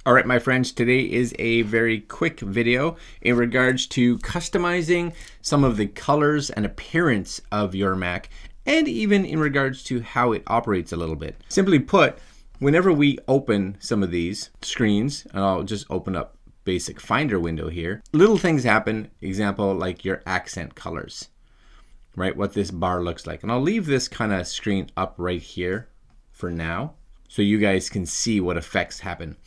All right, my friends, today is a very quick video in regards to customizing some of the colors and appearance of your Mac, and even in regards to how it operates a little bit. Simply put, whenever we open some of these screens, and I'll just open up basic Finder window here, little things happen, example, like your accent colors, right? What this bar looks like. And I'll leave this kind of screen up right here for now, so you guys can see what effects happen.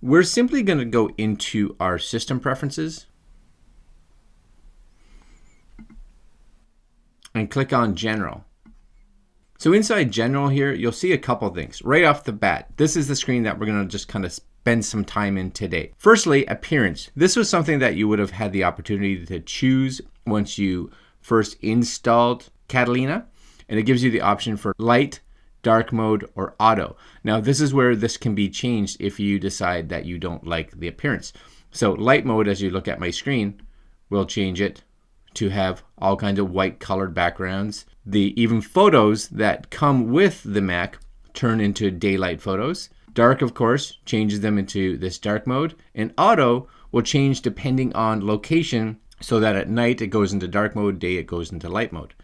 We're simply going to go into our system preferences and click on General. So inside General here, you'll see a couple things. Right off the bat, this is the screen that we're going to just kind of spend some time in today. Firstly, appearance. This was something that you would have had the opportunity to choose once you first installed Catalina, and it gives you the option for light, dark mode, or auto. Now this is where this can be changed if you decide that you don't like the appearance. So light mode, as you look at my screen, will change it to have all kinds of white colored backgrounds. Even photos that come with the Mac turn into daylight photos. Dark, of course, changes them into this dark mode, and auto will change depending on location, so that at night it goes into dark mode, day it goes into light mode.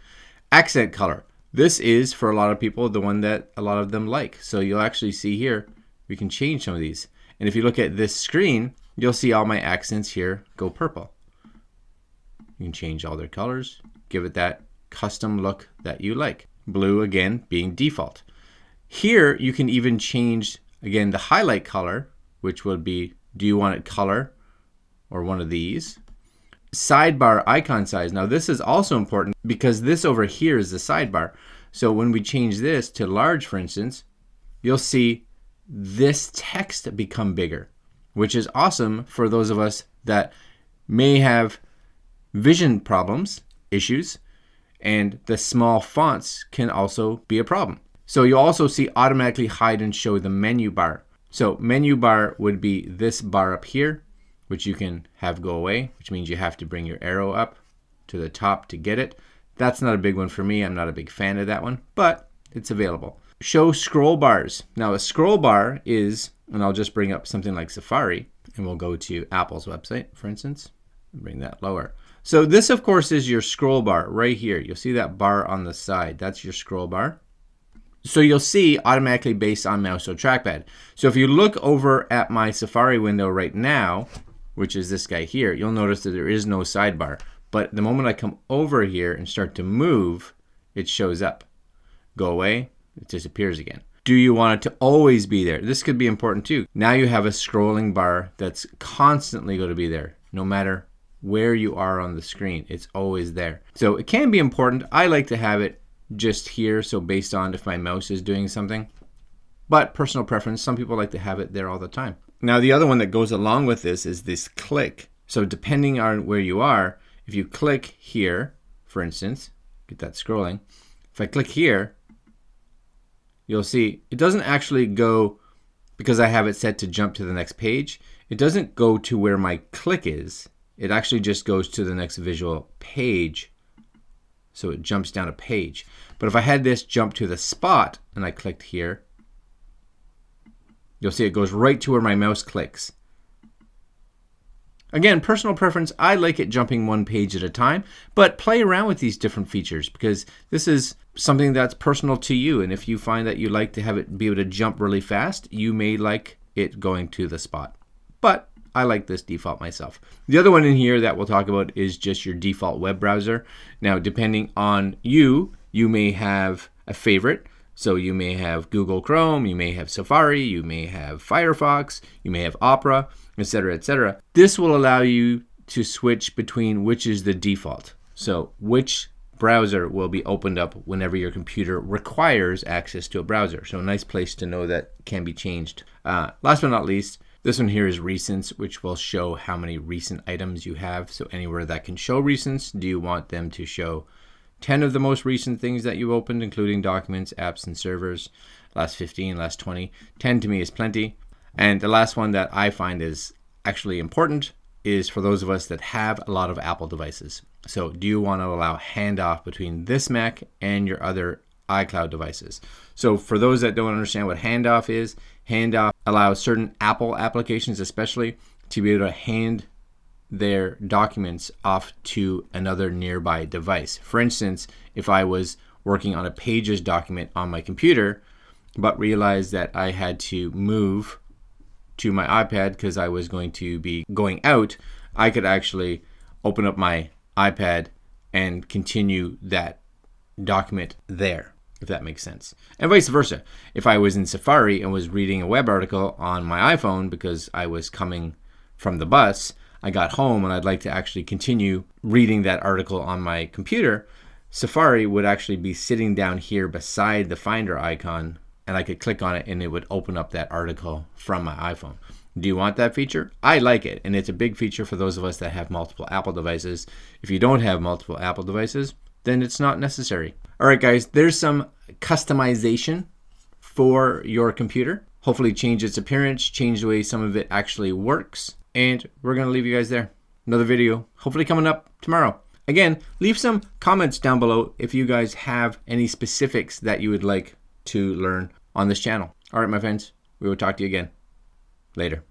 Accent color. This is, for a lot of people, the one that a lot of them like. So you'll actually see here, we can change some of these. And if you look at this screen, you'll see all my accents here go purple. You can change all their colors, give it that custom look that you like. Blue, again, being default. Here, you can even change, again, the highlight color, which would be, do you want it color or one of these? Sidebar icon size. Now this is also important because this over here is the sidebar. So when we change this to large, for instance, you'll see this text become bigger, which is awesome for those of us that may have vision problems, issues, and the small fonts can also be a problem. So you'll also see automatically hide and show the menu bar. So menu bar would be this bar up here, which you can have go away, which means you have to bring your arrow up to the top to get it. That's not a big one for me. I'm not a big fan of that one, but it's available. Show scroll bars. Now a scroll bar is, and I'll just bring up something like Safari, and we'll go to Apple's website, for instance, and bring that lower. So this, of course, is your scroll bar right here. You'll see that bar on the side. That's your scroll bar. So you'll see automatically based on mouse or trackpad. So if you look over at my Safari window right now, which is this guy here, you'll notice that there is no sidebar. But the moment I come over here and start to move, it shows up. Go away, it disappears again. Do you want it to always be there? This could be important too. Now you have a scrolling bar that's constantly going to be there, no matter where you are on the screen. It's always there. So it can be important. I like to have it just here, so based on if my mouse is doing something. But personal preference, some people like to have it there all the time. Now the other one that goes along with this is this click. So depending on where you are, if you click here, for instance, get that scrolling. If I click here, you'll see it doesn't actually go, because I have it set to jump to the next page, it doesn't go to where my click is. It actually just goes to the next visual page. So it jumps down a page. But if I had this jump to the spot and I clicked here, you'll see it goes right to where my mouse clicks. Again, personal preference, I like it jumping one page at a time, but play around with these different features because this is something that's personal to you. And if you find that you like to have it be able to jump really fast, you may like it going to the spot. But I like this default myself. The other one in here that we'll talk about is just your default web browser. Now, depending on you may have a favorite. So you may have Google Chrome, you may have Safari, you may have Firefox, you may have Opera, etc., etc. This will allow you to switch between which is the default. So which browser will be opened up whenever your computer requires access to a browser. So a nice place to know that can be changed. Last but not least, this one here is recents, which will show how many recent items you have. So anywhere that can show recents, do you want them to show 10 of the most recent things that you opened, including documents, apps, and servers, last 15, last 20. 10 to me is plenty. And the last one that I find is actually important is for those of us that have a lot of Apple devices. So do you want to allow handoff between this Mac and your other iCloud devices? So for those that don't understand what handoff is Handoff allows certain Apple applications especially to be able to hand their documents off to another nearby device. For instance, if I was working on a Pages document on my computer, but realized that I had to move to my iPad because I was going to be going out, I could actually open up my iPad and continue that document there, if that makes sense. And vice versa. If I was in Safari and was reading a web article on my iPhone because I was coming from the bus, I got home and I'd like to actually continue reading that article on my computer, Safari would actually be sitting down here beside the Finder icon, and I could click on it and it would open up that article from my iPhone. Do you want that feature? I like it, and it's a big feature for those of us that have multiple Apple devices. If you don't have multiple Apple devices, then it's not necessary. All right, guys, there's some customization for your computer. Hopefully change its appearance, change the way some of it actually works. And we're going to leave you guys there. Another video, hopefully coming up tomorrow. Again, leave some comments down below if you guys have any specifics that you would like to learn on this channel. All right, my friends, we will talk to you again later.